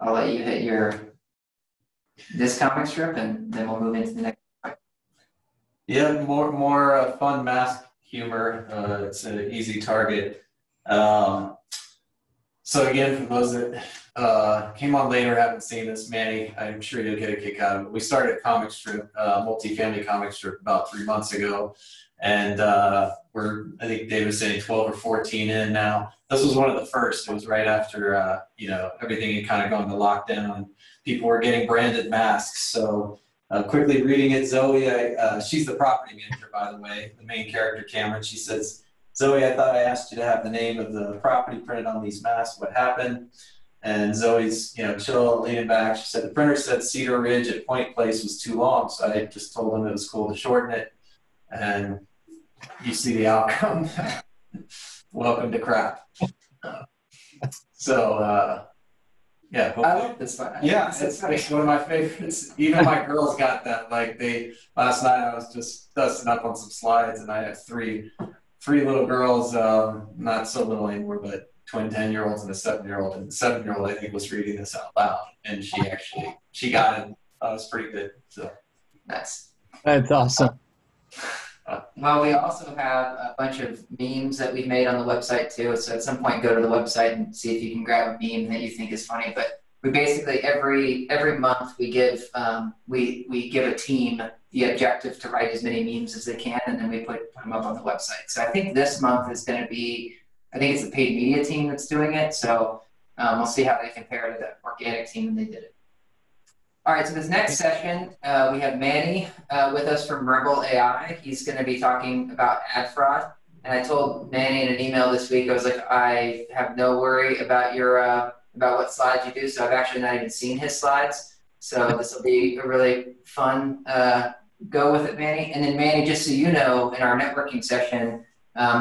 I'll let you hit this comic strip, and then we'll move into the next. Yeah, more fun mask humor. It's an easy target. So again, for those that came on later, haven't seen this, Manny, I'm sure you'll get a kick out of it. We started a comic strip, multifamily comic strip, about 3 months ago, and we're, I think Dave was saying 12 or 14 in now. This was one of the first. It was right after everything had kind of gone to lockdown, and people were getting branded masks. So quickly reading it, Zoe, she's the property manager, by the way, the main character, Cameron. She says, Zoe, I thought I asked you to have the name of the property printed on these masks. What happened? And Zoe's, chill, leaning back. She said, the printer said Cedar Ridge at Point Place was too long, so I just told them it was cool to shorten it. And you see the outcome. Welcome to crap. Yeah. I love this one. Yeah, it's one of my favorites. Even my girls got that. Last night I was just dusting up on some slides, and I have three little girls, not so little anymore, but twin 10-year-olds and a 7-year-old. And the 7-year-old, I think, was reading this out loud, and she got it. It was pretty good. So that's awesome. Well, we also have a bunch of memes that we've made on the website too. So at some point, go to the website and see if you can grab a meme that you think is funny. But we basically every month we give a team the objective to write as many memes as they can, and then we put them up on the website. So I think this month is going to be, I think it's the paid media team that's doing it. So we'll see how they compare to the organic team when they did it. All right, so this next session, we have Manny with us from Rebel AI. He's going to be talking about ad fraud. And I told Manny in an email this week, I was like, I have no worry about your about what slides you do. So I've actually not even seen his slides. So this will be a really fun go with it, Manny. And then Manny, just so you know, in our networking session,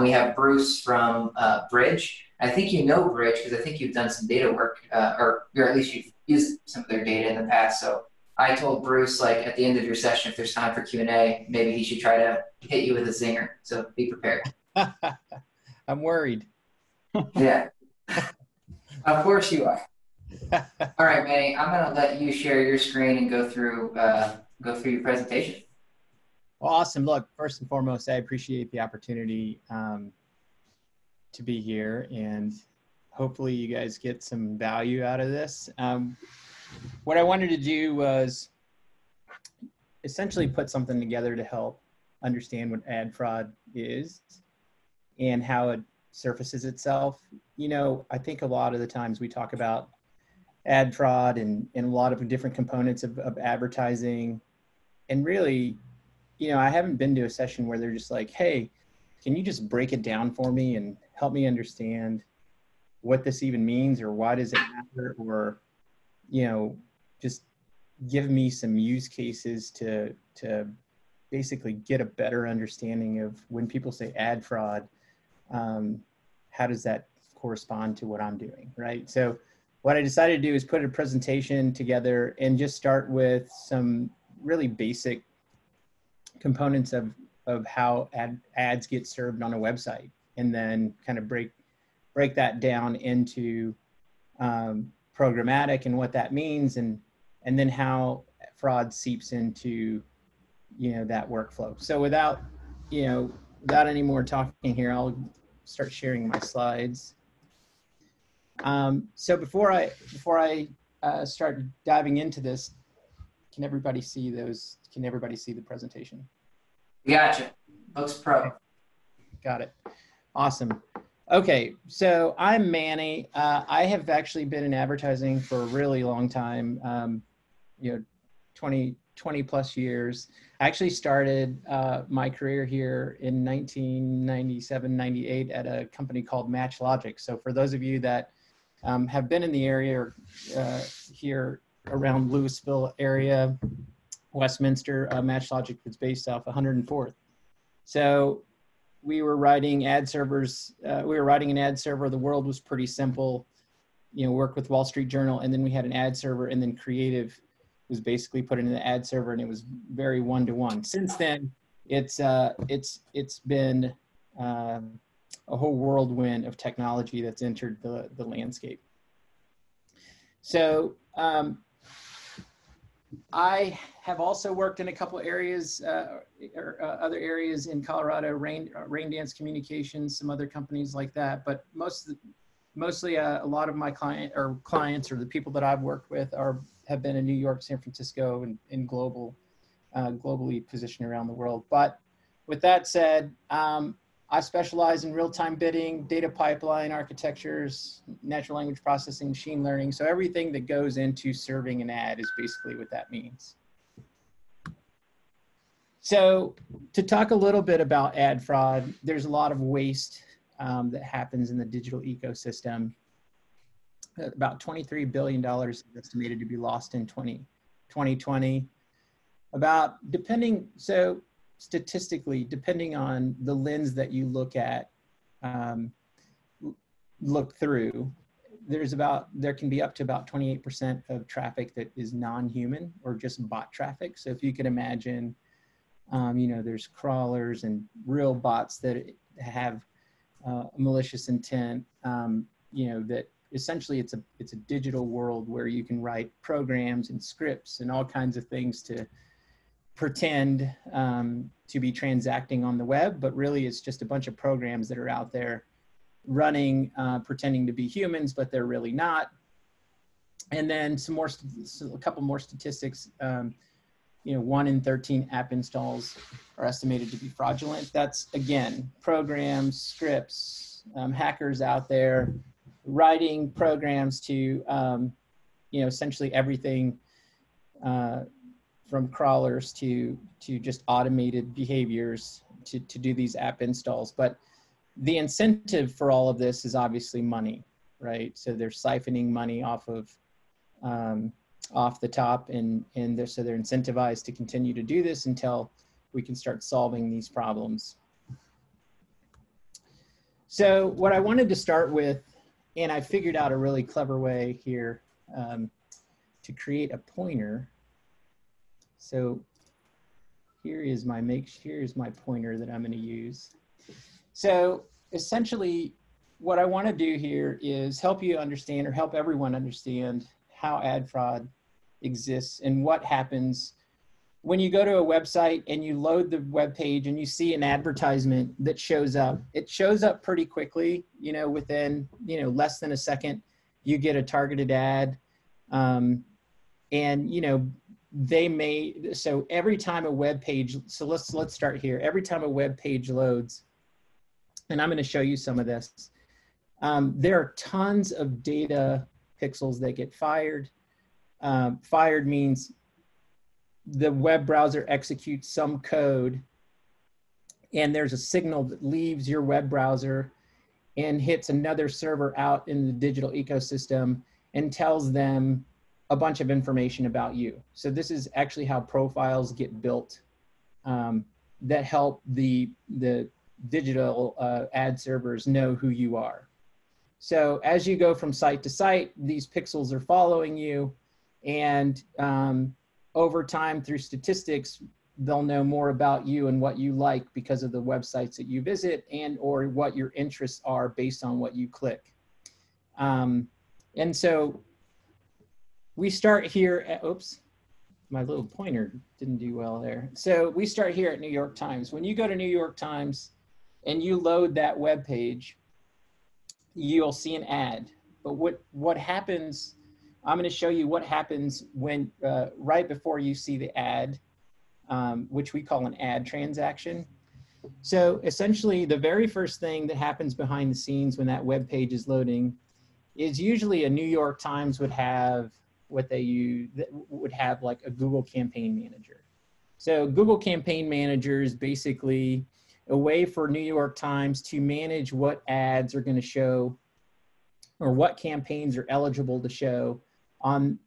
we have Bruce from Bridge. I think you know Bridge because I think you've done some data work, or at least you've used some of their data in the past. So I told Bruce, at the end of your session, if there's time for Q&A, maybe he should try to hit you with a zinger. So be prepared. I'm worried. Yeah. Of course you are. All right, Manny, I'm going to let you share your screen and go through your presentation. Well, awesome. Look, first and foremost, I appreciate the opportunity to be here, and hopefully you guys get some value out of this. What I wanted to do was essentially put something together to help understand what ad fraud is and how it surfaces itself. I think a lot of the times we talk about ad fraud and a lot of different components of advertising. And really, I haven't been to a session where they're just like, hey, can you just break it down for me and help me understand what this even means, or why does it matter, or, just give me some use cases to basically get a better understanding of when people say ad fraud, how does that correspond to what I'm doing, right? So what I decided to do is put a presentation together and just start with some really basic components of how ads get served on a website, and then kind of break that down into programmatic and what that means, and then how fraud seeps into that workflow. So without any more talking here, I'll start sharing my slides. So before I start diving into this, can everybody see those? Can everybody see the presentation? Gotcha. Looks pro. Got it. Awesome. Okay, so I'm Manny. I have actually been in advertising for a really long time, 20 plus years. I actually started my career here in 1997, 98 at a company called MatchLogic. So for those of you that have been in the area here around Louisville area, Westminster, MatchLogic was based off 104th. So we were writing ad servers. We were writing an ad server. The world was pretty simple, work with Wall Street Journal. And then we had an ad server, and then creative was basically put in the ad server, and it was very one-to-one. Since then, it's been a whole whirlwind of technology that's entered the landscape. So I have also worked in a couple areas, other areas in Colorado, rain dance communications, some other companies like that. But mostly a lot of my clients or the people that I've worked with have been in New York, San Francisco, and globally positioned around the world. But with that said, I specialize in real-time bidding, data pipeline architectures, natural language processing, machine learning. So everything that goes into serving an ad is basically what that means. So to talk a little bit about ad fraud, there's a lot of waste that happens in the digital ecosystem. About $23 billion is estimated to be lost in 2020. Statistically, depending on the lens that you look through, there can be up to about 28% of traffic that is non-human or just bot traffic. So if you could imagine, there's crawlers and real bots that have malicious intent, that essentially it's a digital world where you can write programs and scripts and all kinds of things to pretend to be transacting on the web, but really it's just a bunch of programs that are out there running, pretending to be humans, but they're really not. And then a couple more statistics. 1 in 13 app installs are estimated to be fraudulent. That's, again, programs, scripts, hackers out there writing programs to, essentially everything from crawlers to just automated behaviors to do these app installs. But the incentive for all of this is obviously money, right? So they're siphoning money off the top, and so they're incentivized to continue to do this until we can start solving these problems. So what I wanted to start with, and I figured out a really clever way here to create a pointer. So here's my pointer that I'm going to use. So essentially what I want to do here is help you understand, or help everyone understand, how ad fraud exists and what happens when you go to a website and you load the web page and you see an advertisement that shows up. It shows up pretty quickly, within, less than a second, you get a targeted ad. So every time a web page, so let's start here. Every time a web page loads, and I'm going to show you some of this, there are tons of data pixels that get fired. Fired means the web browser executes some code and there's a signal that leaves your web browser and hits another server out in the digital ecosystem and tells them a bunch of information about you. So this is actually how profiles get built that help the digital ad servers know who you are. So as you go from site to site, these pixels are following you, and over time through statistics, they'll know more about you and what you like because of the websites that you visit and or what your interests are based on what you click. And so we start here at, oops, my little pointer didn't do well there. So we start here at New York Times. When you go to New York Times and you load that web page, you'll see an ad. But what happens, I'm going to show you what happens when right before you see the ad, which we call an ad transaction. So essentially the very first thing that happens behind the scenes when that web page is loading is usually a New York Times would have what they use, would have like a Google Campaign Manager. So Google Campaign Manager is basically a way for New York Times to manage what ads are going to show or what campaigns are eligible to show on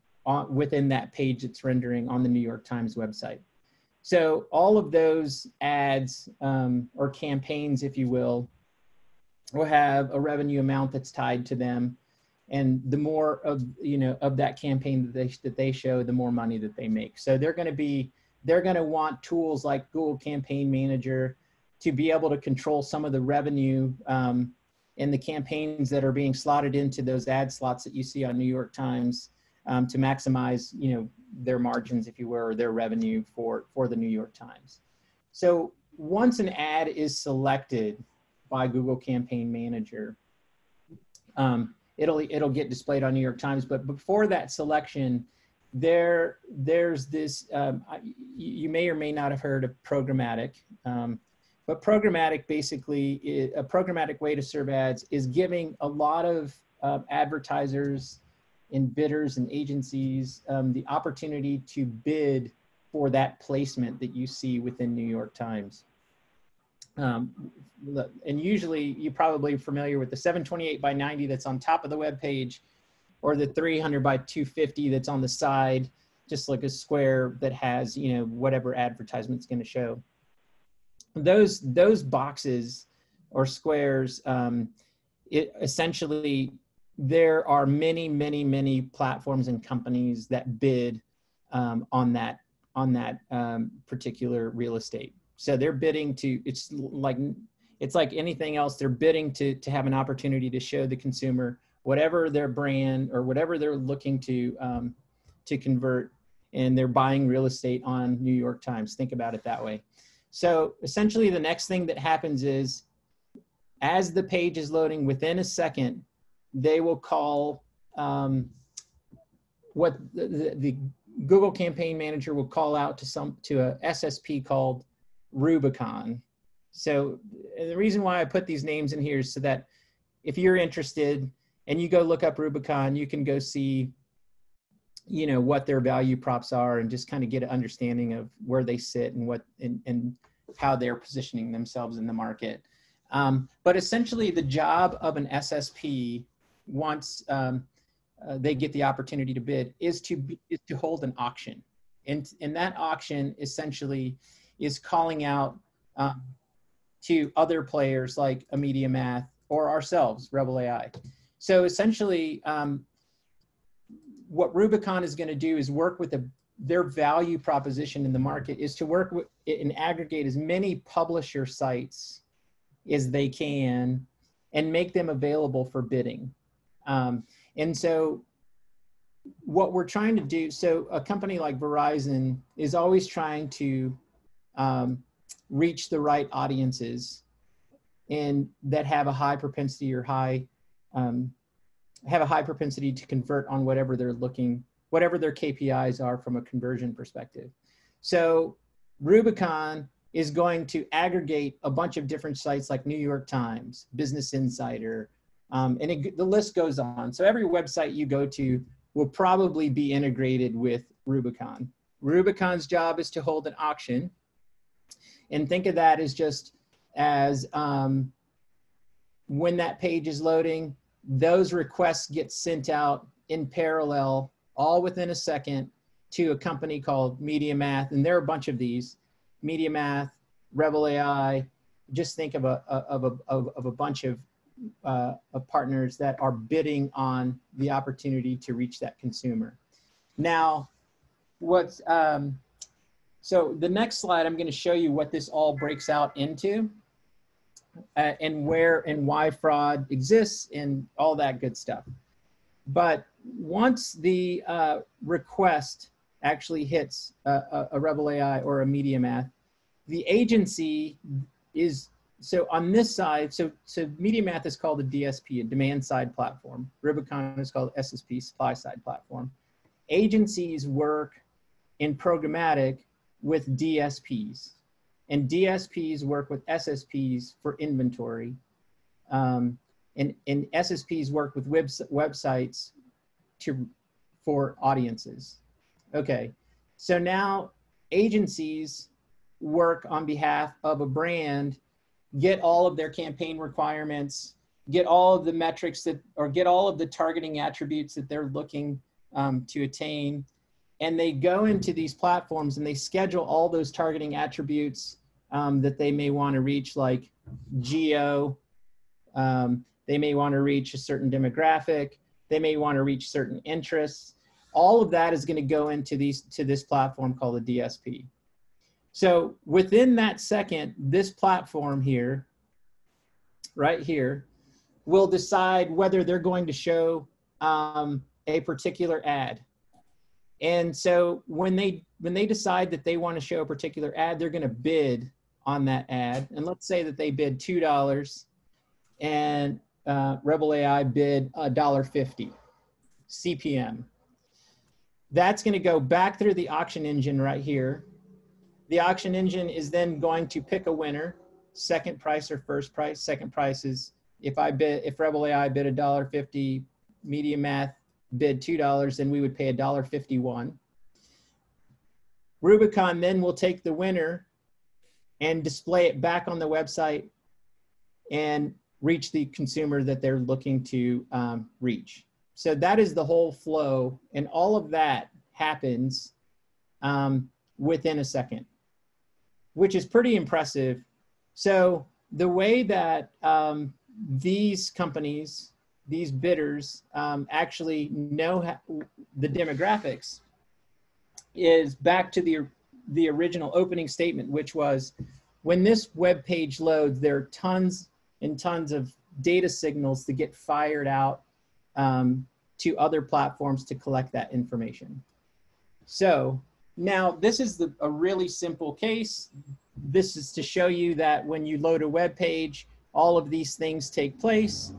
within that page it's rendering on the New York Times website. So all of those ads or campaigns, if you will have a revenue amount that's tied to them. And the more of, of that campaign that they show, the more money that they make. So they're going to want tools like Google Campaign Manager to be able to control some of the revenue and the campaigns that are being slotted into those ad slots that you see on New York Times to maximize, their margins, if you will, or their revenue for the New York Times. So once an ad is selected by Google Campaign Manager, it'll get displayed on New York Times. But before that selection, there's this, you may or may not have heard of programmatic, but programmatic basically, a programmatic way to serve ads is giving a lot of advertisers and bidders and agencies the opportunity to bid for that placement that you see within New York Times. And usually you're probably familiar with the 728 by 90 that's on top of the web page, or the 300 by 250 that's on the side, just like a square that has, whatever advertisement's going to show. Those boxes or squares, essentially, there are many platforms and companies that bid on that particular real estate. So they're bidding to, it's like anything else. They're bidding to have an opportunity to show the consumer whatever their brand or whatever they're looking to convert, and they're buying real estate on New York Times. Think about it that way. So essentially, the next thing that happens is, as the page is loading, within a second, they will call what the Google Campaign Manager will call out to a SSP called Rubicon. So the reason why I put these names in here is so that if you're interested and you go look up Rubicon, you can go see, what their value props are, and just kind of get an understanding of where they sit and what and how they're positioning themselves in the market. But essentially, the job of an SSP, once they get the opportunity to bid, is to hold an auction, and that auction essentially is calling out to other players like a MediaMath or ourselves, Rebel AI. So essentially, what Rubicon is going to do is work with their value proposition in the market is to work with and aggregate as many publisher sites as they can and make them available for bidding. And so what we're trying to do, so a company like Verizon is always trying to reach the right audiences and that have a high propensity or have a high propensity to convert on whatever they're looking, whatever their KPIs are from a conversion perspective. So Rubicon is going to aggregate a bunch of different sites like New York Times, Business Insider, and the list goes on. So every website you go to will probably be integrated with Rubicon. Rubicon's job is to hold an auction, and think of that as just as when that page is loading, those requests get sent out in parallel, all within a second, to a company called MediaMath, and there are a bunch of these. MediaMath, Rebel AI. Just think of a bunch of partners that are bidding on the opportunity to reach that consumer. Now, so the next slide, I'm going to show you what this all breaks out into, and where and why fraud exists and all that good stuff. But once the request actually hits a Rebel AI or a MediaMath, the agency is, so on this side, so MediaMath is called a DSP, a demand side platform. Rubicon is called SSP, supply side platform. Agencies work in programmatic with DSPs, and DSPs work with SSPs for inventory, and SSPs work with websites for audiences. Okay, so now agencies work on behalf of a brand, get all of their campaign requirements, get all of the metrics that, or get all of the targeting attributes that they're looking to attain. And they go into these platforms and they schedule all those targeting attributes that they may want to reach, like geo. They may want to reach a certain demographic. They may want to reach certain interests. All of that is going to go into this platform called a DSP. So within that second, this platform here, right here, will decide whether they're going to show a particular ad. And so when they decide that they want to show a particular ad, they're going to bid on that ad. And let's say that they bid $2 and Rebel AI bid $1.50 CPM. That's going to go back through the auction engine right here. The auction engine is then going to pick a winner, second price or first price. Second price is if Rebel AI bid $1.50, Media Math bid $2, then we would pay $1.51. Rubicon then will take the winner and display it back on the website and reach the consumer that they're looking to reach. So that is the whole flow, and all of that happens within a second, which is pretty impressive. So the way that these companies, these bidders actually know the demographics is back to the original opening statement, which was when this web page loads, there are tons and tons of data signals that get fired out to other platforms to collect that information. So now this is a really simple case. This is to show you that when you load a web page, all of these things take place.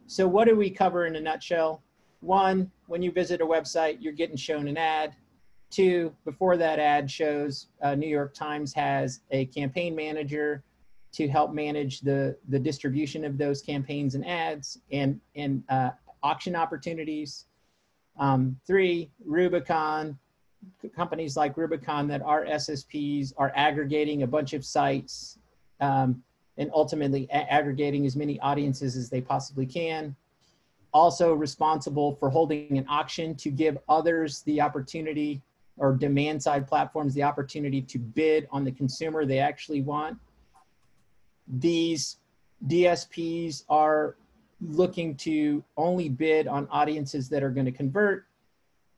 So what do we cover in a nutshell? One, when you visit a website, you're getting shown an ad. Two, before that ad shows, New York Times has a campaign manager to help manage the distribution of those campaigns and ads and auction opportunities. Three, Rubicon, companies like Rubicon that are SSPs are aggregating a bunch of sites and ultimately aggregating as many audiences as they possibly can. Also responsible for holding an auction to give others the opportunity, or demand side platforms the opportunity to bid on the consumer they actually want. These DSPs are looking to only bid on audiences that are going to convert.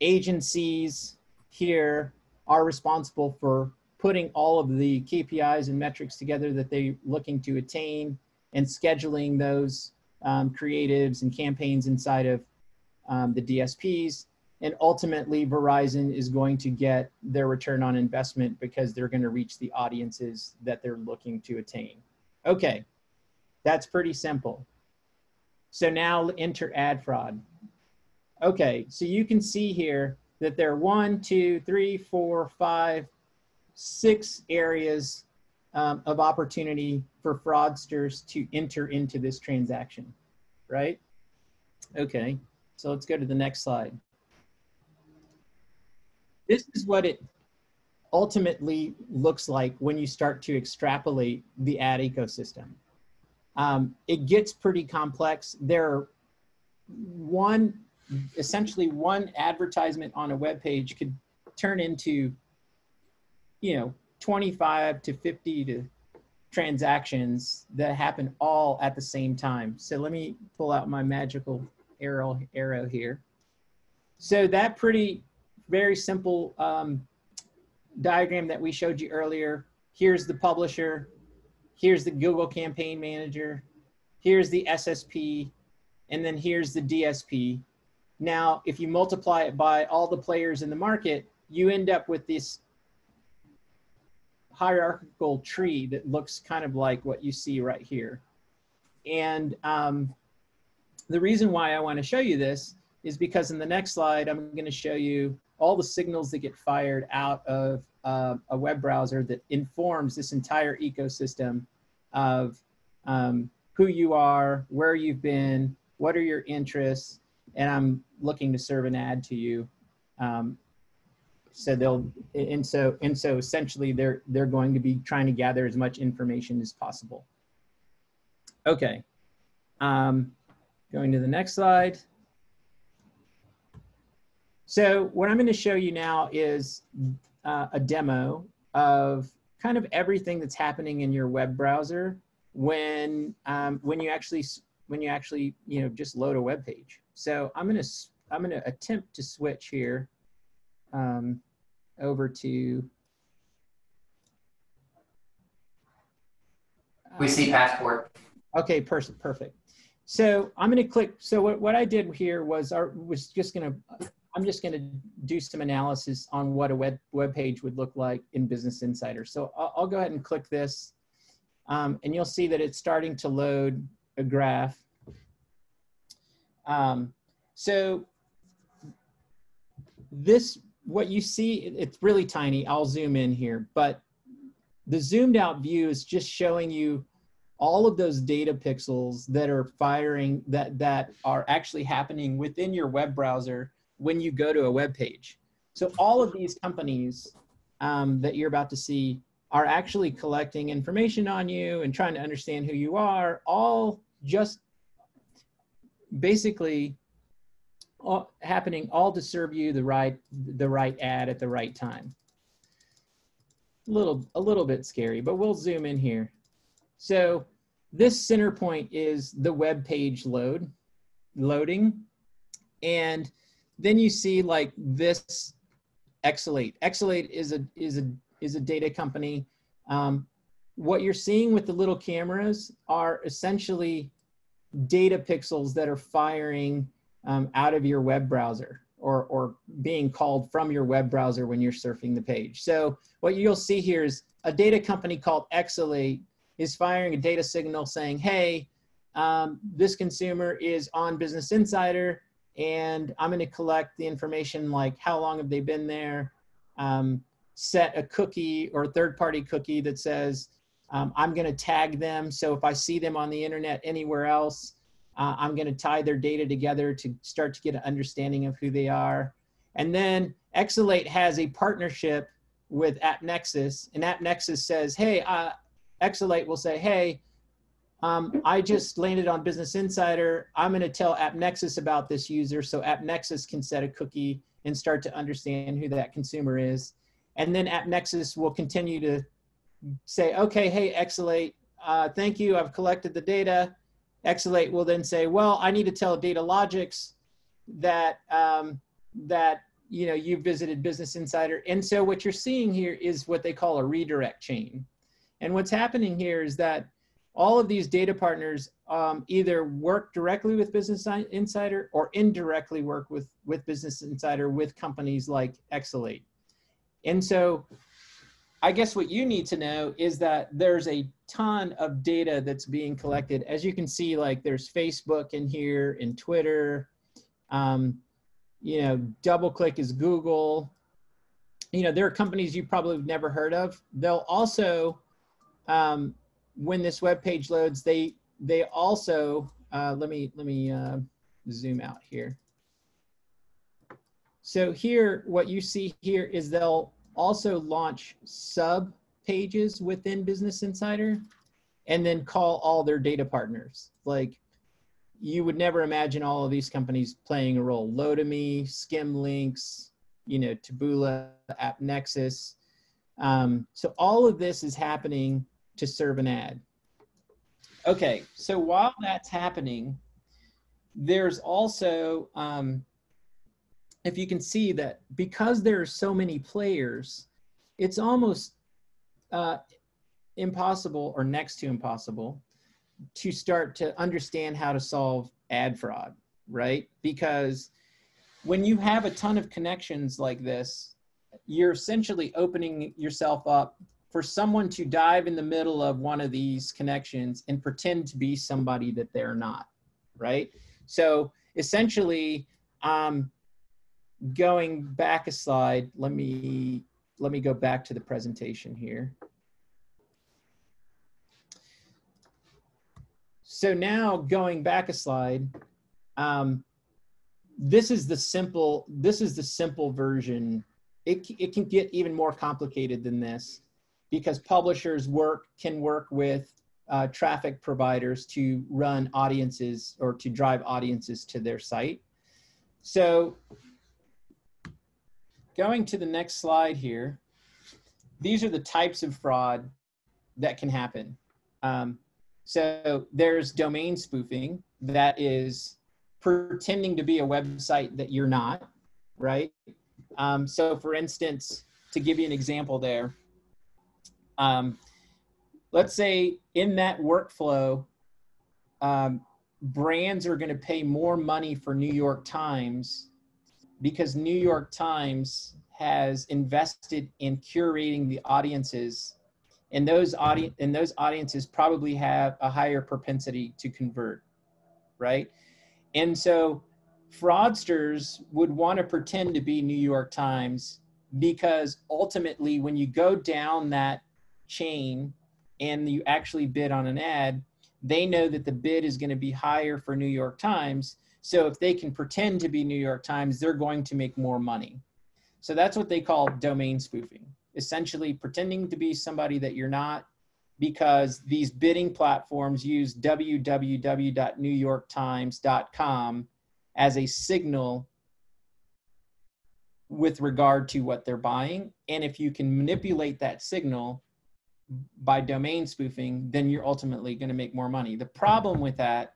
Agencies here are responsible for putting all of the KPIs and metrics together that they're looking to attain and scheduling those creatives and campaigns inside of the DSPs. And ultimately, Verizon is going to get their return on investment because they're going to reach the audiences that they're looking to attain. Okay, that's pretty simple. So now enter AdFraud. Okay, so you can see here that there are 1, 2, 3, 4, 5, 6 areas of opportunity for fraudsters to enter into this transaction, right? Okay, so let's go to the next slide. This is what it ultimately looks like when you start to extrapolate the ad ecosystem. It gets pretty complex. There are essentially one advertisement on a web page could turn into, 25 to 50 transactions that happen all at the same time. So let me pull out my magical arrow here. So that very simple diagram that we showed you earlier. Here's the publisher. Here's the Google Campaign Manager. Here's the SSP. And then here's the DSP. Now, if you multiply it by all the players in the market, you end up with this hierarchical tree that looks kind of like what you see right here. And the reason why I want to show you this is because in the next slide, I'm going to show you all the signals that get fired out of a web browser that informs this entire ecosystem of who you are, where you've been, what are your interests, and I'm looking to serve an ad to you. So essentially they're going to be trying to gather as much information as possible. Okay, going to the next slide. So what I'm going to show you now is a demo of kind of everything that's happening in your web browser when you actually just load a web page. So I'm going to attempt to switch here over to. We see passport. Okay, perfect. So I'm going to click. So what I did here was just going to I'm just going to do some analysis on what a web page would look like in Business Insider. So I'll go ahead and click this, and you'll see that it's starting to load a graph. So this, what you see, it's really tiny. I'll zoom in here, but the zoomed out view is just showing you all of those data pixels that are firing, that are actually happening within your web browser when you go to a web page. So all of these companies that you're about to see are actually collecting information on you and trying to understand who you are, all just basically happening all to serve you the right ad at the right time. A little bit scary, but we'll zoom in here. So this center point is the web page loading, and then you see like this Exalate. Exalate is a data company. What you're seeing with the little cameras are essentially data pixels that are firing out of your web browser, or being called from your web browser when you're surfing the page. So what you'll see here is a data company called Exalate is firing a data signal saying, hey, this consumer is on Business Insider, and I'm going to collect the information like how long have they been there, set a cookie or third-party cookie that says, I'm going to tag them. So if I see them on the internet anywhere else, I'm going to tie their data together to start to get an understanding of who they are. And then Exalate has a partnership with AppNexus, and AppNexus says, hey, Exalate will say, hey, I just landed on Business Insider. I'm going to tell AppNexus about this user, so AppNexus can set a cookie and start to understand who that consumer is. And then AppNexus will continue to say, okay, hey, Exalate, thank you, I've collected the data. Exalate will then say, well, I need to tell DataLogix that, you visited Business Insider. And so what you're seeing here is what they call a redirect chain. And what's happening here is that all of these data partners either work directly with Business Insider or indirectly work with Business Insider with companies like Exalate. And so I guess what you need to know is that there's a ton of data that's being collected. As you can see, like there's Facebook in here and Twitter, DoubleClick is Google. There are companies you probably have never heard of. They'll also, when this web page loads, they also, let me zoom out here. So here, what you see here is they'll also launch sub pages within Business Insider and then call all their data partners. Like you would never imagine all of these companies playing a role. Lotame, Skimlinks, Taboola, AppNexus. So all of this is happening to serve an ad. Okay, so while that's happening, there's also, if you can see that because there are so many players, it's almost impossible or next to impossible to start to understand how to solve ad fraud, right? Because when you have a ton of connections like this, you're essentially opening yourself up for someone to dive in the middle of one of these connections and pretend to be somebody that they're not, right? So essentially, going back a slide, let me go back to the presentation here. So now going back a slide, this is the simple version. It can get even more complicated than this because publishers can work with traffic providers to run audiences or to drive audiences to their site. So going to the next slide here, these are the types of fraud that can happen. So there's domain spoofing, that is pretending to be a website that you're not, right? So for instance, to give you an example there, let's say in that workflow, brands are going to pay more money for New York Times because New York Times has invested in curating the audiences, and those audiences probably have a higher propensity to convert, right? And so fraudsters would want to pretend to be New York Times, because ultimately when you go down that chain and you actually bid on an ad, they know that the bid is going to be higher for New York Times. So if they can pretend to be New York Times, they're going to make more money. So that's what they call domain spoofing, essentially pretending to be somebody that you're not, because these bidding platforms use www.newyorktimes.com as a signal with regard to what they're buying. And if you can manipulate that signal by domain spoofing, then you're ultimately going to make more money. The problem with that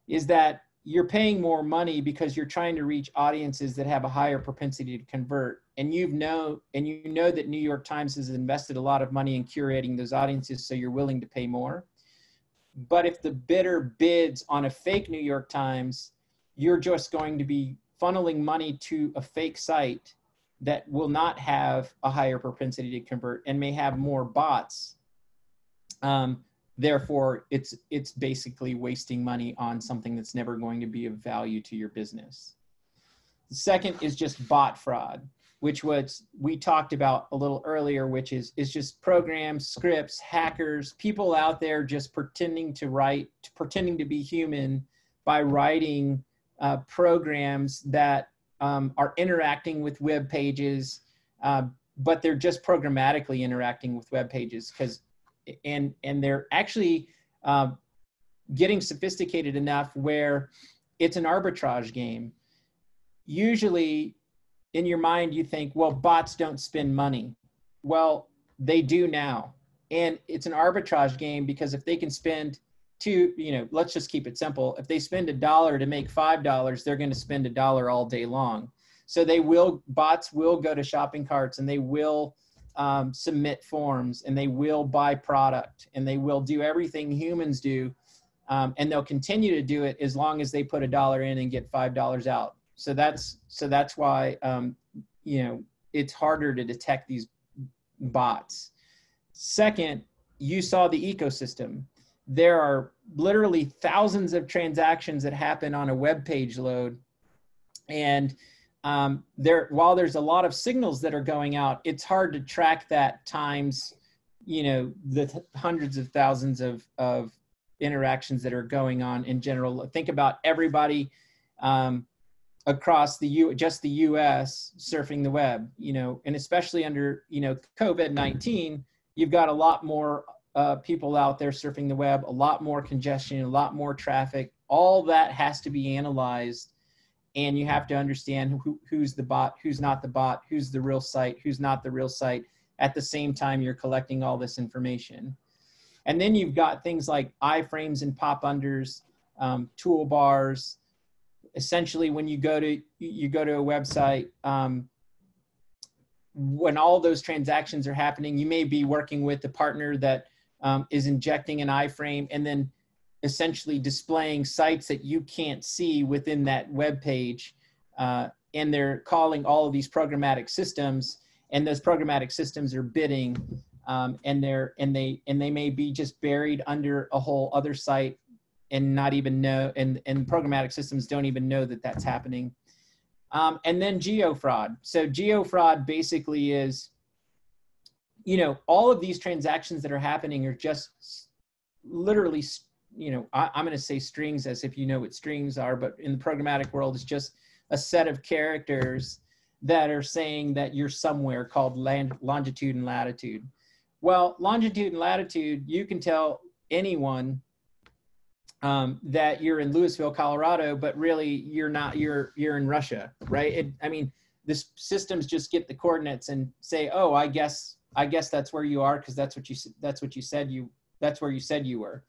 is that you're paying more money because you're trying to reach audiences that have a higher propensity to convert. And you know that New York Times has invested a lot of money in curating those audiences, so you're willing to pay more. But if the bidder bids on a fake New York Times, you're just going to be funneling money to a fake site that will not have a higher propensity to convert and may have more bots. Therefore, it's basically wasting money on something that's never going to be of value to your business. The second is just bot fraud, which we talked about a little earlier, which is just programs, scripts, hackers, people out there just pretending to be human by writing programs that are interacting with web pages, but they're just programmatically interacting with web pages, and they're actually getting sophisticated enough where it's an arbitrage game. Usually in your mind, you think, well, bots don't spend money. Well, they do now. And it's an arbitrage game, because if they can spend let's just keep it simple. If they spend $1 to make $5, they're going to spend $1 all day long. So bots will go to shopping carts, and they will submit forms, and they will buy product, and they will do everything humans do. And they'll continue to do it as long as they put $1 in and get $5 out. So that's why, it's harder to detect these bots. Second, you saw the ecosystem. There are literally thousands of transactions that happen on a web page load. And while there's a lot of signals that are going out, it's hard to track that times, the hundreds of thousands of interactions that are going on in general. Think about everybody across just the US surfing the web, and especially under, COVID-19, you've got a lot more people out there surfing the web, a lot more congestion, a lot more traffic. All that has to be analyzed, and you have to understand who's the bot, who's not the bot, who's the real site, who's not the real site. At the same time, you're collecting all this information. And then you've got things like iframes and pop unders, toolbars. Essentially, when you go to a website, when all those transactions are happening, you may be working with a partner that is injecting an iframe and then essentially displaying sites that you can't see within that web page. And they're calling all of these programmatic systems, and those programmatic systems are bidding, and they may be just buried under a whole other site and not even know, and programmatic systems don't even know that that's happening. And then geo-fraud. So geo-fraud basically is, all of these transactions that are happening are just literally, I'm going to say strings as if you know what strings are, but in the programmatic world, it's just a set of characters that are saying that you're somewhere, called longitude and latitude. Well, longitude and latitude, you can tell anyone that you're in Louisville, Colorado, but really you're not, you're in Russia, right? The systems just get the coordinates and say, oh, I guess that's where you are, because that's where you said you were.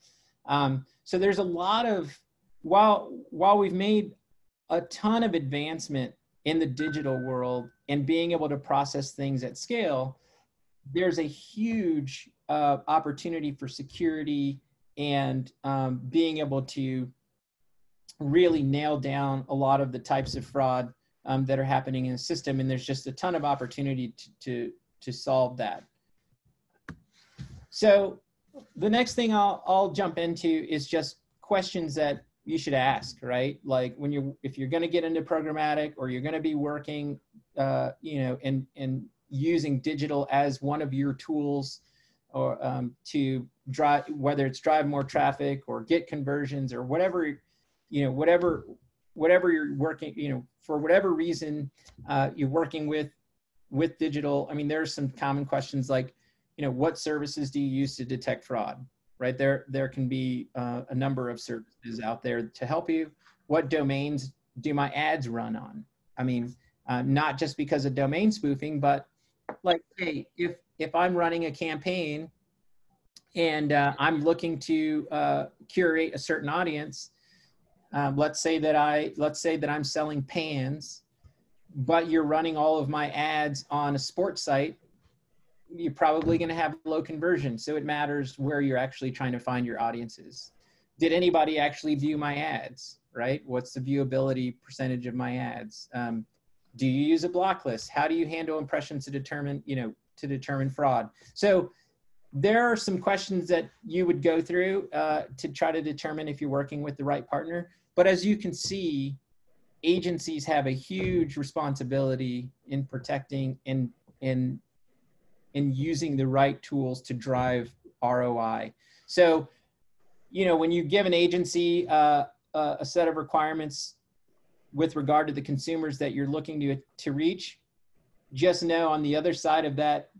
So there's a lot of, while we've made a ton of advancement in the digital world and being able to process things at scale, there's a huge opportunity for security and being able to really nail down a lot of the types of fraud that are happening in the system, and there's just a ton of opportunity to solve that. So the next thing I'll jump into is just questions that you should ask, right? Like if you're going to get into programmatic, or you're going to be working, and using digital as one of your tools, or to drive, whether it's drive more traffic or get conversions or whatever, whatever you're working, for whatever reason you're working with digital. I mean, there's some common questions like, what services do you use to detect fraud, right? There can be a number of services out there to help you. What domains do my ads run on? I mean, not just because of domain spoofing, but like, hey, if I'm running a campaign and I'm looking to curate a certain audience, let's say that I'm selling pans, but you're running all of my ads on a sports site, you're probably going to have low conversion. So it matters where you're actually trying to find your audiences. Did anybody actually view my ads, right? What's the viewability percentage of my ads? Do you use a block list? How do you handle impressions to determine fraud? So there are some questions that you would go through to try to determine if you're working with the right partner. But as you can see, agencies have a huge responsibility in protecting and in using the right tools to drive ROI. So, when you give an agency a set of requirements with regard to the consumers that you're looking to reach, just know on the other side of that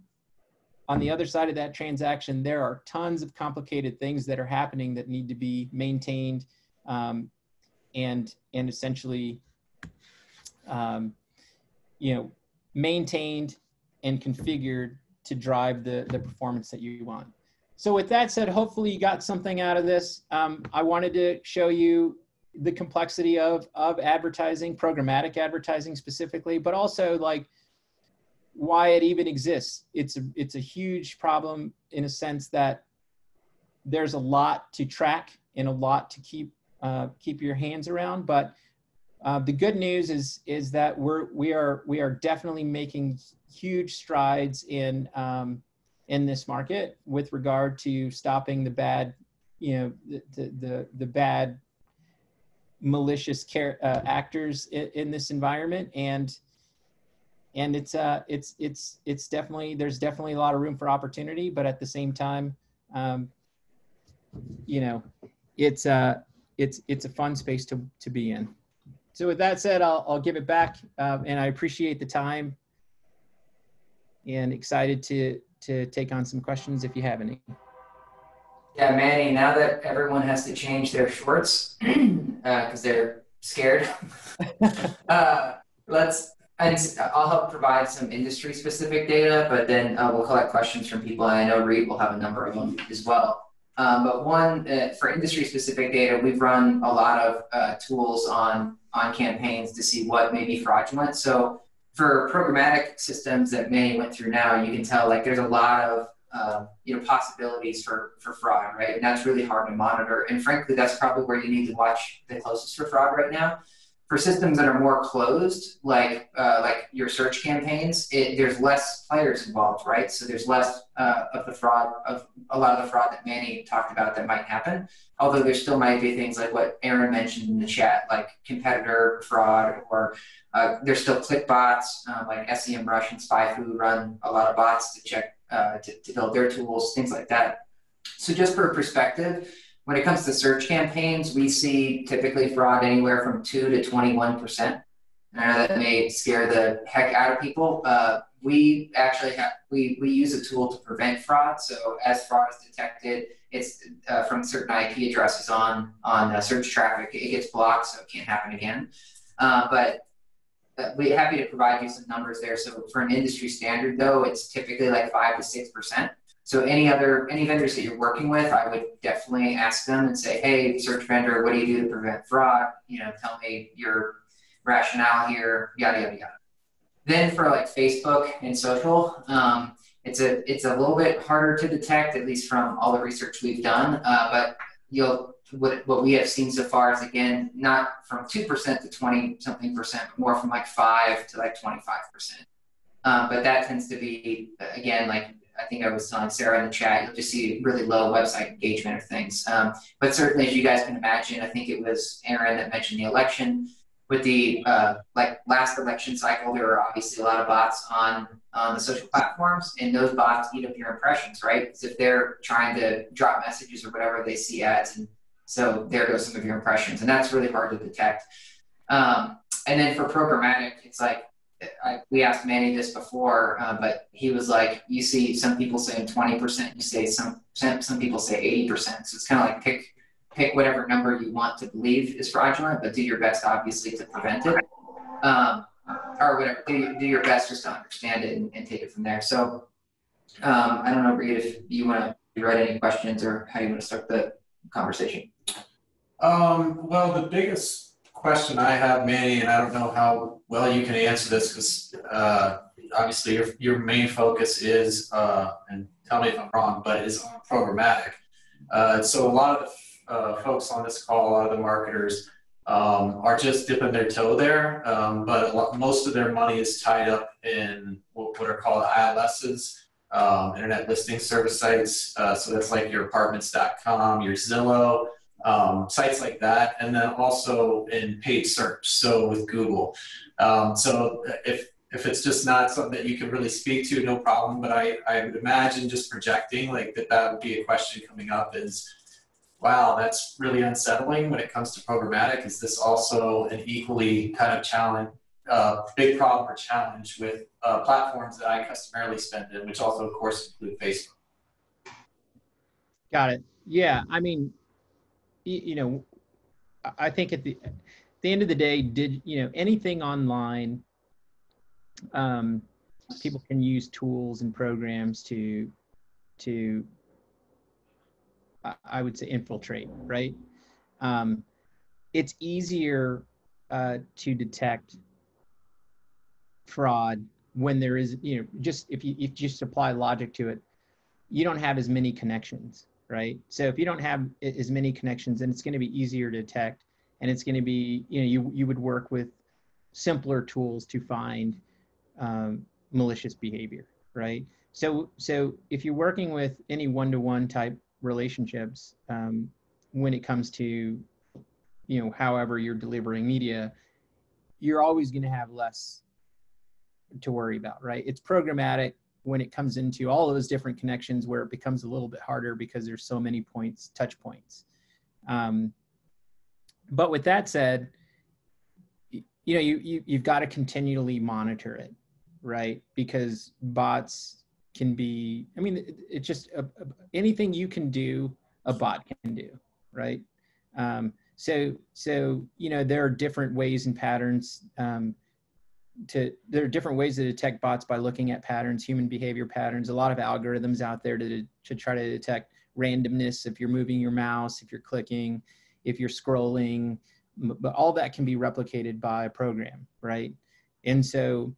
transaction, there are tons of complicated things that are happening that need to be maintained and essentially, maintained and configured to drive the performance that you want. So with that said, hopefully you got something out of this. I wanted to show you the complexity of advertising, programmatic advertising specifically, but also like why it even exists. It's a huge problem in a sense that there's a lot to track and a lot to keep your hands around. But the good news is that we are definitely making huge strides in this market with regard to stopping the bad, the bad malicious actors in this environment, and it's definitely, there's definitely a lot of room for opportunity, but at the same time, it's a fun space to be in. So with that said, I'll give it back, and I appreciate the time and excited to take on some questions if you have any. Yeah, Manny, now that everyone has to change their shorts because they're scared, I'll help provide some industry specific data, but then we'll collect questions from people, and I know Reed will have a number of them as well. But one, for industry specific data, we've run a lot of tools on campaigns to see what may be fraudulent. So for programmatic systems that Manny went through now, you can tell like there's a lot of possibilities for fraud, right? And that's really hard to monitor. And frankly, that's probably where you need to watch the closest for fraud right now. For systems that are more closed, like your search campaigns, there's less players involved, right? So there's less of a lot of the fraud that Manny talked about that might happen. Although there still might be things like what Aaron mentioned in the chat, like competitor fraud, or there's still click bots, like SEMrush and SpyFu run a lot of bots to check to build their tools, things like that. So just for perspective, when it comes to search campaigns, we see typically fraud anywhere from 2 to 21%. I know that may scare the heck out of people. We actually we use a tool to prevent fraud. So as fraud is detected, it's from certain IP addresses on search traffic, it gets blocked, so it can't happen again. But we're happy to provide you some numbers there. So for an industry standard, though, it's typically like 5 to 6%. So any vendors that you're working with, I would definitely ask them and say, hey, search vendor, what do you do to prevent fraud? Tell me your rationale here, yada, yada, yada. Then for like Facebook and social, it's a little bit harder to detect, at least from all the research we've done, but you'll what we have seen so far is, again, not from 2% to 20 something percent, but more from like 5 to like 25%. But that tends to be, again, like I think I was telling Sarah in the chat, you'll just see really low website engagement of things. But certainly, as you guys can imagine, I think it was Aaron that mentioned the election. With the like last election cycle, there were obviously a lot of bots on the social platforms, and those bots eat up your impressions, right? Because if they're trying to drop messages or whatever, they see ads, and so there goes some of your impressions, and that's really hard to detect. And then for programmatic, it's like we asked Manny this before, but he was like, you see some people saying 20%, you say some people say 80%. So it's kind of like pick whatever number you want to believe is fraudulent, but do your best, obviously, to prevent it. Or whatever, do your best just to understand it and take it from there. So I don't know, Reed, if you want to write any questions or how you want to start the conversation. Well, the biggest question I have, Manny, and I don't know how well you can answer this because obviously your main focus is, and tell me if I'm wrong, but is on programmatic. So a lot of the folks on this call, a lot of the marketers are just dipping their toe there, but most of their money is tied up in what are called ILSs, internet listing service sites. So that's like your apartments.com, your Zillow, sites like that, and then also in paid search, so with Google. So if it's just not something that you can really speak to, no problem, but I would imagine just projecting like that would be a question coming up is, wow, that's really unsettling when it comes to programmatic. Is this also an equally kind of big problem or challenge with platforms that I customarily spend in, which also, of course, include Facebook? Got it. Yeah, I mean, I think at the end of the day, anything online, people can use tools and programs to I would say infiltrate, right? It's easier to detect fraud when there is, just if you just apply logic to it, you don't have as many connections, right? So if you don't have as many connections, then it's going to be easier to detect, and it's going to be, you would work with simpler tools to find malicious behavior, right? So if you're working with any one-to-one type relationships, when it comes to, however you're delivering media, you're always going to have less to worry about, right? It's programmatic when it comes into all of those different connections where it becomes a little bit harder because there's so many touch points. But with that said, you've got to continually monitor it, right? Because bots can be, it's just anything you can do, a bot can do, right? So there are different ways and patterns there are different ways to detect bots by looking at patterns, human behavior patterns, a lot of algorithms out there to try to detect randomness, if you're moving your mouse, if you're clicking, if you're scrolling, but all that can be replicated by a program, right? And so,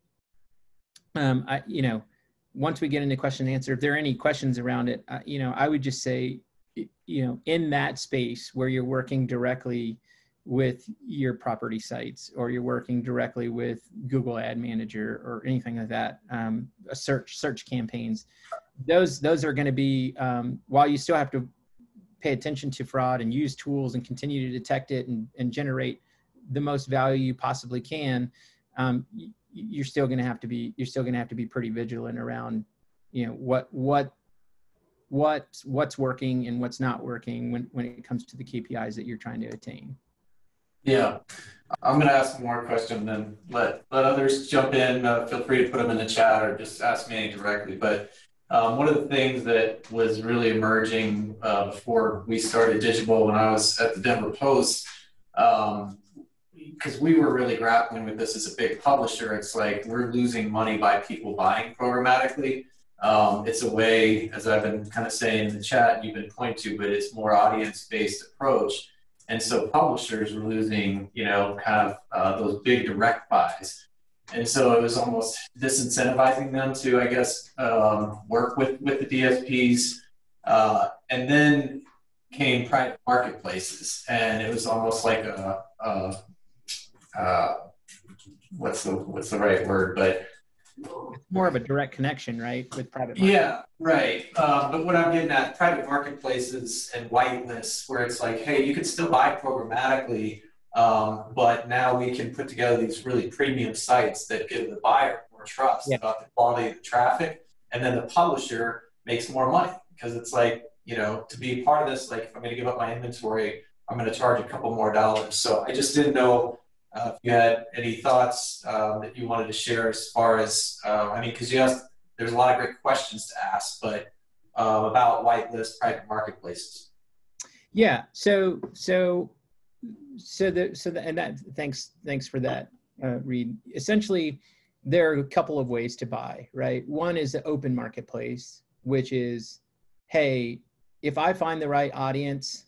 once we get into question and answer, if there are any questions around it, I would just say, in that space where you're working directly with your property sites, or you're working directly with Google Ad Manager or anything like that, search campaigns, those are going to be, while you still have to pay attention to fraud and use tools and continue to detect it and generate the most value you possibly can, you're still going to have to be pretty vigilant around, what's working and what's not working when it comes to the KPIs that you're trying to attain. Yeah, I'm going to ask more questions and then let others jump in. Feel free to put them in the chat or just ask me directly. But one of the things that was really emerging before we started Digible, when I was at the Denver Post, because we were really grappling with this as a big publisher, it's like we're losing money by people buying programmatically. It's a way, as I've been kind of saying in the chat, you've been pointing to, but it's more audience-based approach. And so publishers were losing, kind of those big direct buys. And so it was almost disincentivizing them to, I guess, work with the DSPs. And then came private marketplaces, and it was almost like what's the right word, but more of a direct connection, right, with private market. Yeah, right. But what I'm getting at, private marketplaces and whitelists, where it's like, hey, you can still buy programmatically, but now we can put together these really premium sites that give the buyer more trust about the quality of the traffic, and then the publisher makes more money because it's like, to be part of this, like if I'm going to give up my inventory, I'm going to charge a couple more dollars. So I just didn't know if you had any thoughts that you wanted to share as far as, because there's a lot of great questions to ask, but about whitelist private marketplaces. Yeah. Thanks for that, Reed. Essentially, there are a couple of ways to buy, right? One is the open marketplace, which is, hey, if I find the right audience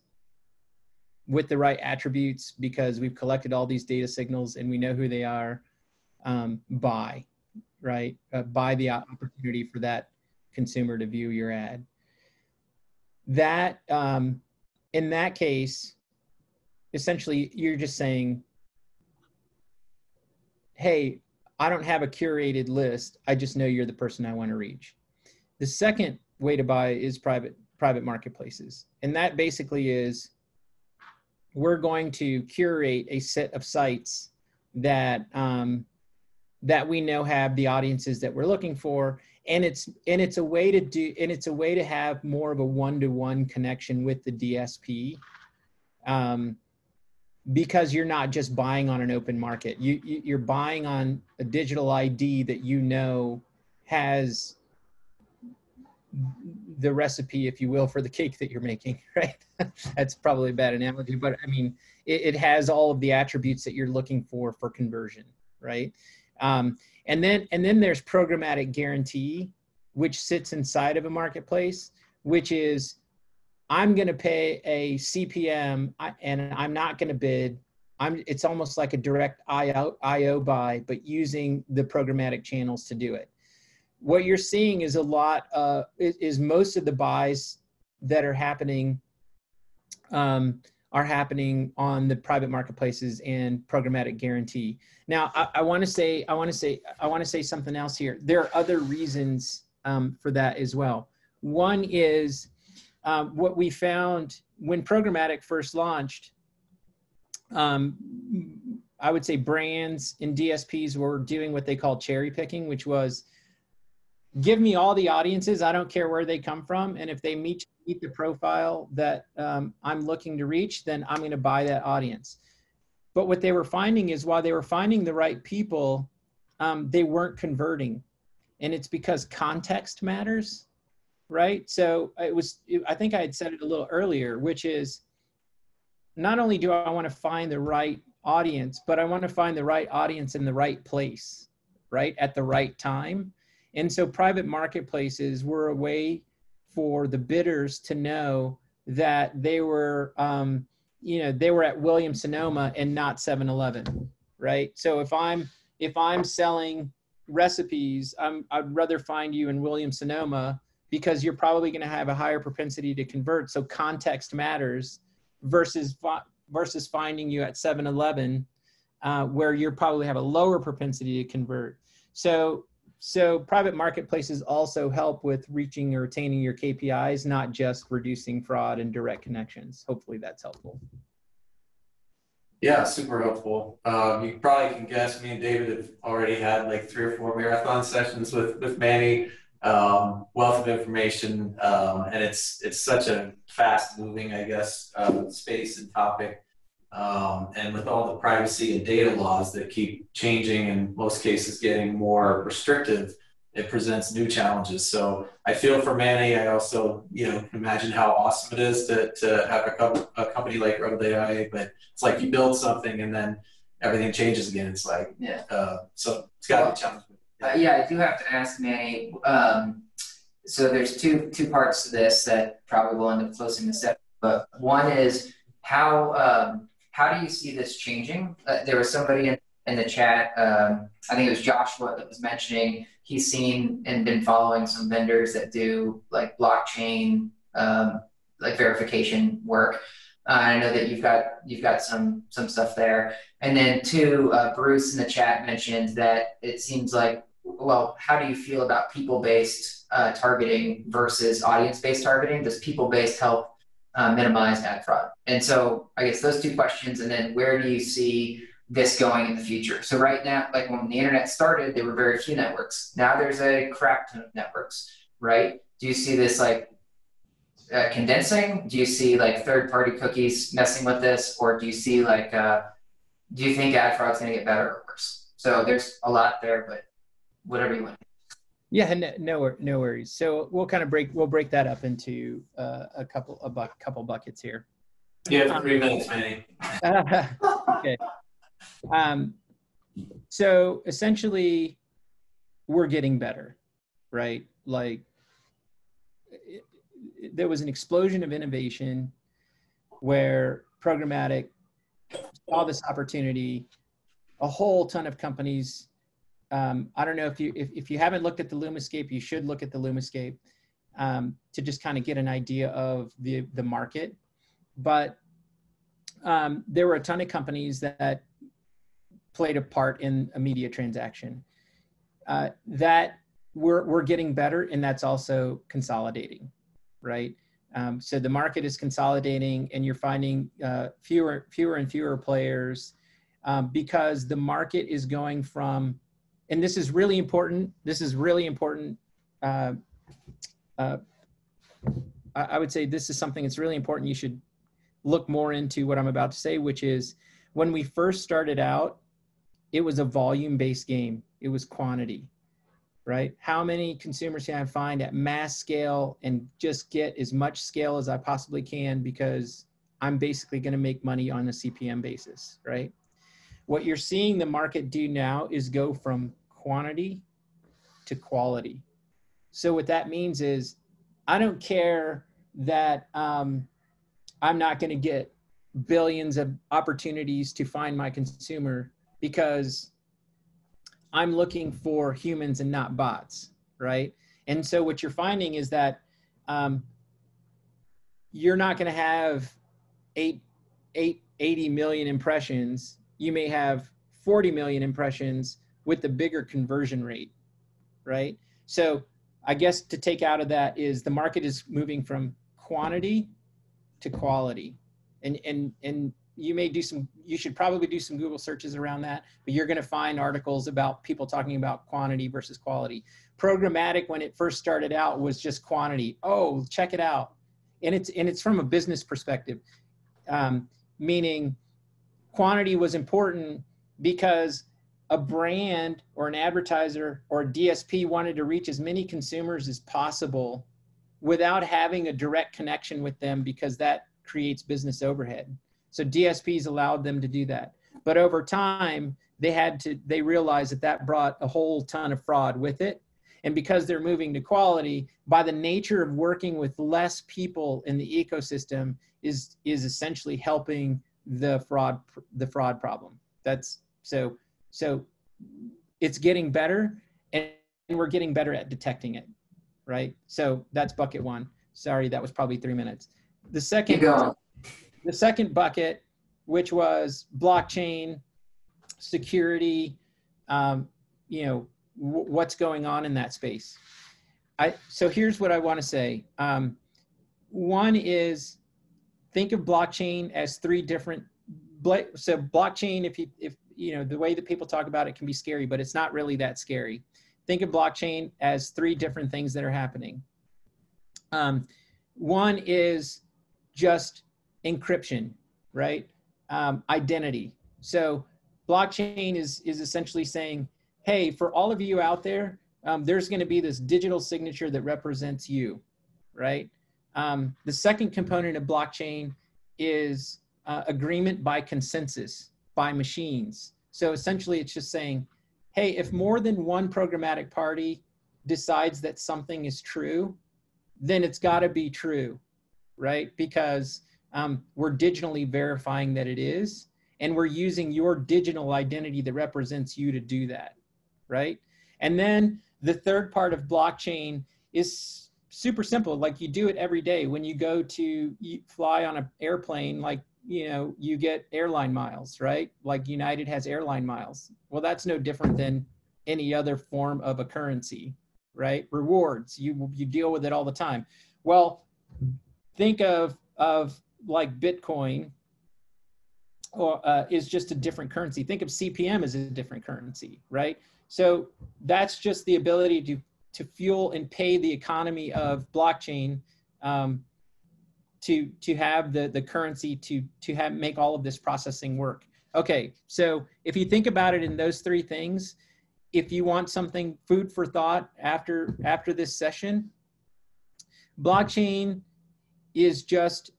with the right attributes, because we've collected all these data signals and we know who they are, buy, right? Buy the opportunity for that consumer to view your ad. That, in that case, essentially you're just saying, hey, I don't have a curated list. I just know you're the person I want to reach. The second way to buy is private marketplaces. And that basically is, we're going to curate a set of sites that that we know have the audiences that we're looking for, and it's a way to have more of a one-to-one connection with the DSP, because you're not just buying on an open market. You're buying on a digital ID that has the recipe, if you will, for the cake that you're making, right? That's probably a bad analogy, but I mean, it has all of the attributes that you're looking for conversion, right? And then there's programmatic guarantee, which sits inside of a marketplace, which is, I'm going to pay a CPM and I'm not going to bid. It's almost like a direct IO buy, but using the programmatic channels to do it. What you're seeing is is most of the buys that are happening on the private marketplaces and programmatic guarantee. Now, I want to say something else here. There are other reasons for that as well. One is what we found when programmatic first launched. I would say brands and DSPs were doing what they call cherry picking, which was, give me all the audiences. I don't care where they come from. And if they meet the profile that I'm looking to reach, then I'm going to buy that audience. But what they were finding is, while they were finding the right people, they weren't converting. And it's because context matters, right? So I think I had said it a little earlier, which is, not only do I want to find the right audience, but I want to find the right audience in the right place, right? At the right time. And so private marketplaces were a way for the bidders to know that they were, they were at Williams-Sonoma and not 7-Eleven, right? So if I'm selling recipes, I'd rather find you in Williams-Sonoma, because you're probably going to have a higher propensity to convert. So context matters versus finding you at 7-Eleven, where you probably have a lower propensity to convert. So private marketplaces also help with reaching or attaining your KPIs, not just reducing fraud and direct connections. Hopefully that's helpful. Yeah, super helpful. You probably can guess, me and David have already had like 3 or 4 marathon sessions with Manny. Wealth of information, and it's such a fast moving, I guess, space and topic. And with all the privacy and data laws that keep changing, in most cases getting more restrictive, it presents new challenges. So I feel for Manny. I also, can imagine how awesome it is to have a company like Rebel AI, but it's like you build something and then everything changes again. It's like, so it's got to be challenging. I do have to ask Manny. So there's two parts to this that probably will end up closing this up. But one is, how do you see this changing? There was somebody in the chat, I think it was Joshua, that was mentioning he's seen and been following some vendors that do like blockchain, like verification work. I know that you've got some stuff there. And then two, Bruce in the chat mentioned that it seems like, well, how do you feel about people-based targeting versus audience-based targeting? Does people-based help minimize ad fraud? And so I guess those two questions, and then where do you see this going in the future? So right now, like when the internet started, there were very few networks. Now there's a crap ton of networks, right? Do you see this like condensing? Do you see like third-party cookies messing with this, or do you see like do you think ad fraud's going to get better or worse? So there's a lot there, but whatever you want. Yeah, no worries. So we'll kind of break that up into a couple buckets here. Yeah, 3 minutes, Manny. Okay. So essentially, we're getting better, right? Like there was an explosion of innovation where programmatic saw this opportunity. A whole ton of companies. I don't know if you haven't looked at the Lumascape, you should look at the Lumascape to just kind of get an idea of the market. But there were a ton of companies that played a part in a media transaction. That we're getting better, and that's also consolidating, right? So the market is consolidating, and you're finding fewer and fewer players because the market is going from, and this is really important. This is really important. I would say this is something that's really important. You should look more into what I'm about to say, which is when we first started out, it was a volume-based game. It was quantity, right? How many consumers can I find at mass scale and just get as much scale as I possibly can because I'm basically going to make money on a CPM basis, right? What you're seeing the market do now is go from quantity to quality. So what that means is I don't care that I'm not going to get billions of opportunities to find my consumer because I'm looking for humans and not bots, right? And so what you're finding is that you're not going to have 80 million impressions. You may have 40 million impressions with the bigger conversion rate, right? So I guess to take out of that is the market is moving from quantity to quality. And you should probably do some Google searches around that, but you're going to find articles about people talking about quantity versus quality. Programmatic, when it first started out, was just quantity. Oh, check it out. And it's from a business perspective, meaning quantity was important because a brand or an advertiser or a DSP wanted to reach as many consumers as possible without having a direct connection with them because that creates business overhead. So DSPs allowed them to do that. But over time, they realized that brought a whole ton of fraud with it. And because they're moving to quality, by the nature of working with less people in the ecosystem is essentially helping the fraud problem. That's so it's getting better, and we're getting better at detecting it, right? So that's bucket one. Sorry, that was probably 3 minutes. The second bucket, which was blockchain security, what's going on in that space. So here's what I want to say. One is think of blockchain as three different. So blockchain, if the way that people talk about it can be scary, but it's not really that scary. Think of blockchain as three different things that are happening. One is just encryption, right? Identity. So blockchain is essentially saying, hey, for all of you out there, there's going to be this digital signature that represents you, right? The second component of blockchain is agreement by consensus by machines. So essentially it's just saying, hey, if more than one programmatic party decides that something is true, then it's got to be true, right? Because we're digitally verifying that it is, and we're using your digital identity that represents you to do that, right? And then the third part of blockchain is super simple. Like you do it every day. When you go to fly on an airplane, like, you know, you get airline miles, right? Like United has airline miles. Well, that's no different than any other form of a currency, right? Rewards, you deal with it all the time. Well, think of like Bitcoin, or is just a different currency. Think of CPM as a different currency, right? So that's just the ability to fuel and pay the economy of blockchain, to have the currency to make all of this processing work. Okay, so if you think about it in those three things, if you want something food for thought after this session, blockchain is just,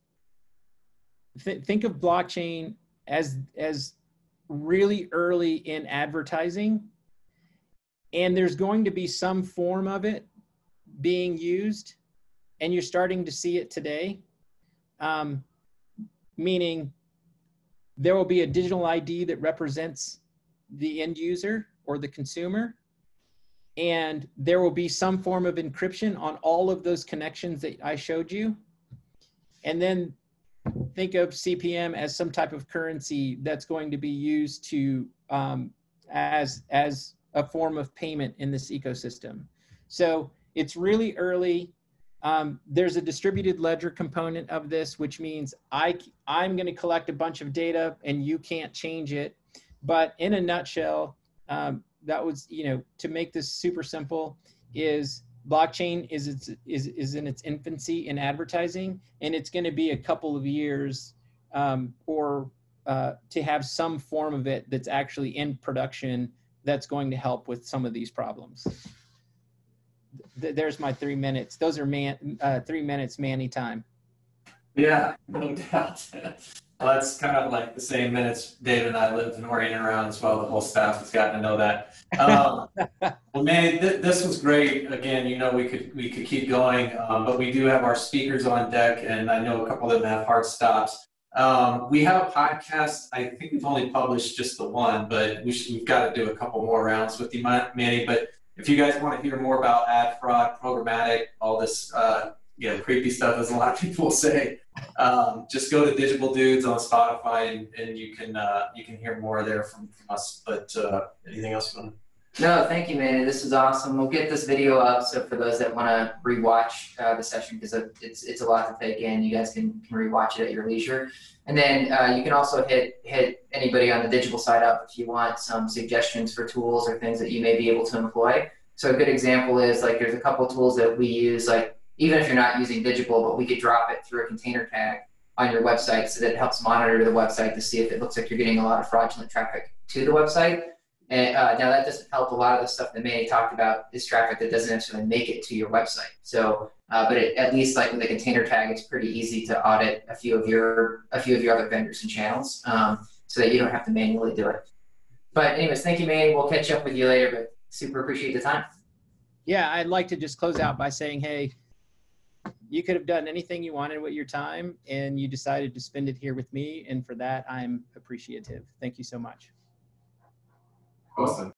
think of blockchain as really early in advertising, and there's going to be some form of it being used, and you're starting to see it today, meaning there will be a digital ID that represents the end user or the consumer, and there will be some form of encryption on all of those connections that I showed you. And then think of CPM as some type of currency that's going to be used to as a form of payment in this ecosystem. So it's really early. There's a distributed ledger component of this, which means I'm going to collect a bunch of data and you can't change it. But in a nutshell, that was, you know, to make this super simple, is blockchain is in its infancy in advertising, and it's going to be a couple of years to have some form of it that's actually in production that's going to help with some of these problems. There's my 3 minutes. Those are 3 minutes Manny time. Yeah, no doubt. Well, that's kind of like the same minutes David and I lived and oriented around as well. The whole staff has gotten to know that. Well, Manny, this was great. Again, you know, we could keep going, but we do have our speakers on deck, and I know a couple of them have hard stops. We have a podcast. I think we've only published just the one, but we've got to do a couple more rounds with you, Manny. But if you guys want to hear more about AdFraud, programmatic, all this, creepy stuff, as a lot of people say, just go to Digible Dudes on Spotify, and you can hear more there from us. But anything else you want to? No, thank you, Manny. This is awesome. We'll get this video up, so for those that want to rewatch the session, because it's a lot to take in, you guys can rewatch it at your leisure. And then you can also hit anybody on the Digible side up if you want some suggestions for tools or things that you may be able to employ. So a good example is, like, there's a couple tools that we use, like, even if you're not using Digible, but we could drop it through a container tag on your website, so that it helps monitor the website to see if it looks like you're getting a lot of fraudulent traffic to the website. And now that doesn't help. A lot of the stuff that Manny talked about is traffic that doesn't necessarily make it to your website. So, but at least, like with a container tag, it's pretty easy to audit a few of your other vendors and channels, so that you don't have to manually do it. But anyways, thank you, Manny. We'll catch up with you later, but super appreciate the time. Yeah, I'd like to just close out by saying, hey, you could have done anything you wanted with your time, and you decided to spend it here with me, and for that, I'm appreciative. Thank you so much. Awesome.